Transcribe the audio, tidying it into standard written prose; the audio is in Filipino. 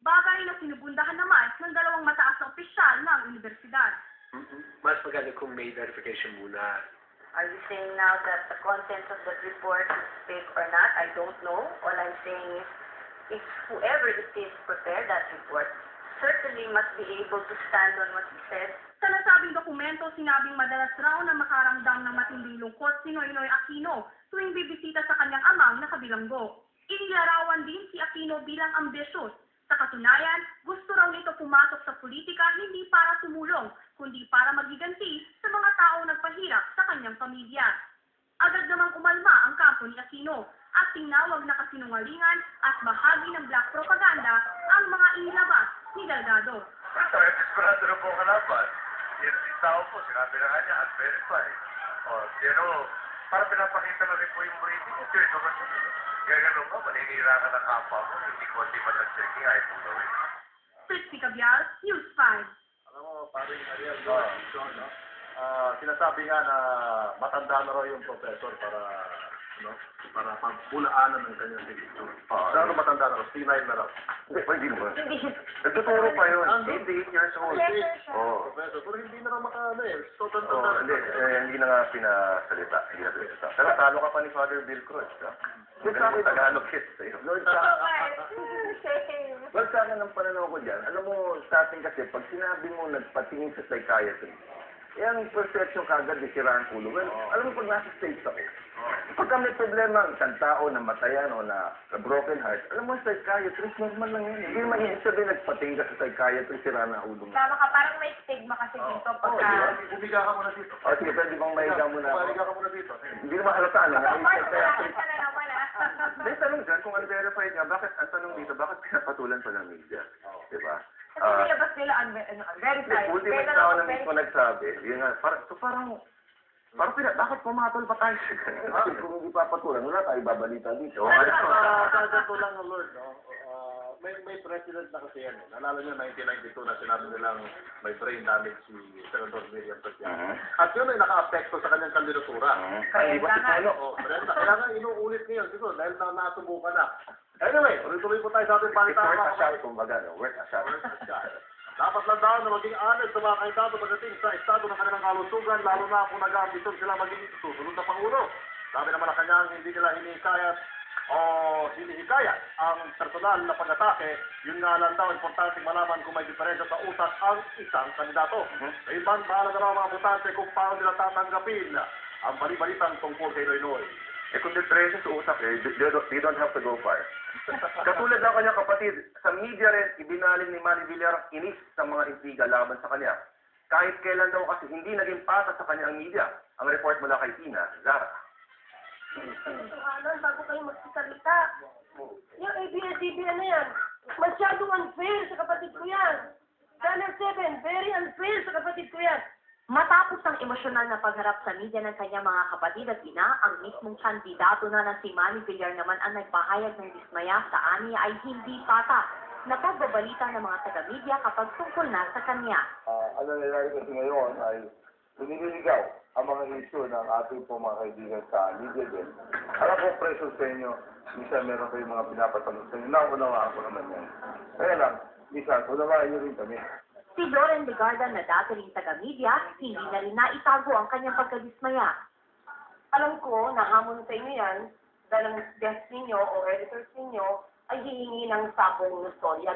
bagay na sinubundahan naman ng dalawang mataas na opisyal ng universidad. Mas maganda kung may verification muna. Are you saying now that the contents of that report is fake or not? I don't know. All I'm saying is, if whoever it is prepared that report, certainly must be able to stand on what he said. Sa nasabing dokumento, sinabing madalas raw na makaramdam ng matinding lungkot si Noynoy Aquino tuwing bibisita sa kanyang amang nakabilanggo. Inilarawan din si Aquino bilang ambitious. Sa katunayan, gusto raw nito pumasok sa politika hindi para tumulong, kundi para magiganti sa mga taong nagpahirap sa kanyang pamilya. Agad namang umalma ang kampo ni Aquino at tinawag na kasinungalingan at bahagi ng black propaganda ang mga inilabas ni Delgado. Desperado na po ang kalaban. Yung tao po, sinabi na nga niya, unverified. Pero, para pinapakita na rin po yung briefing nito. Ito kasi, gagano ka, maninira ka ng kapwa mo, hindi ko di ba nag-checking, ayaw mo gawin. Trixie Cabial, News 5. Alam mo, paring Ariel, no? Sinasabi nga na matanda na raw yung professor para pagpulaanan ng kanyang signature. Ano matanda na raw? C9 na raw. Hindi mo. Nagtuturo pa yun. 88 years old. Professor, pero hindi na raw Hindi na nga pinasalita. Pero talo ka pa ni Father Bill Cruz. Magaling Tagalog hit sa'yo. Well, sa akin ang pananaw ko dyan, alam mo, sa atin kasi, pag sinabi mo nagpatingin sa psychiatry, ang perception kagad, sira ang ulo. Well, alam mo, pag nasa stage ako, pagka may problema, isang tao na matayan o na broken heart, alam mo, psychiatrist, normal lang yun. Hindi naman ibig sabihin nagpatingin ka sa psychiatrist, sira na ulo mo. Tama ka, parang may stigma kasi dito pagka... Bumiga ka muna dito. Sige, pwede bang mahiga muna ako? Bumiga ka muna dito. Hindi naman halata, ano? Psychiatrist. Ka na naman, May tanong dyan, kung unverified nga, bakit, ang tanong dito, bakit pinapatulan pa ng media? Diba? Kasi nilabas nila unverified. Ultimate tao na mismo nagsabi, yun nga, parang bakit pumatol pa tayo sa ganun? Kung hindi papatulan, wala tayo babalita dito. Ganito lang, Lord, no? May president na kasi yan. Nalala niyo, 1992 na sinabi nilang may brain damage si Senador Miriam Santiago. At yun ay naka-apekto sa kanyang kandidatura. Hindi ba si Pano? Kaya nga, inuulit ngayon siguro dahil nasubukan na. Anyway, tuloy-tuloy po tayo sa ating It's worth a balita. shot, kumbaga, no? Worth a shot. Dapat lang daw na maging honest sa mga kandidato pagdating sa estado ng kanilang kalusugan, lalo na kung nag-ambisyon sila maging susunod na Pangulo. Sabi naman na kanyang hindi nila hinihikayat o hinihikayat ang personal na pag-atake, yun nga lang daw, importanteng malaman kung may diferensya sa utak ang isang kandidato. Sa ibang, bahala na raw mga botante kung paano nila tatanggapin ang bali-balitang tungkol kay Noynoy. Kung depression sa utak, they don't have to go far. Katulad ng kanyang kapatid, sa media rin, ibinaling ni Manny Villar ang inis sa mga intriga laban sa kanya. Kahit kailan daw kasi hindi naging patas sa kanya ang media. Ang report mula kay Tina Zara. Alan, bago kayo magsasalita. Yung ABS-CBN na yan, masyadong unfair sa kapatid ko yan. Channel 7, very unfair sa kapatid ko yan. Matapos ang emosyonal na pagharap sa media ng kanyang mga kapatid at ina, ang mismong kandidato na ng si Manny Villar naman ang nagpahayag ng dismaya sa aniya ay hindi patas na pagbabalita ng mga taga-media kapag tungkol na sa kanya. Ano nangyayari kasi ngayon ay pinililigaw ang mga issue ng ating po mga kaibigan sa media din. Alam ko, pressure sa inyo, minsan meron kayong mga pinapatanong sa inyo. Naunawaan ko naman yan. Kaya lang, minsan, unawaan nyo rin kami. Si Loren Legarda na dati ring taga-media, hindi na rin naitago ang kanyang pagkadismaya. Alam ko, nahamon sa inyo yan, dahil ang guest ninyo o editors ninyo ay hihingi ng sapong ng storya.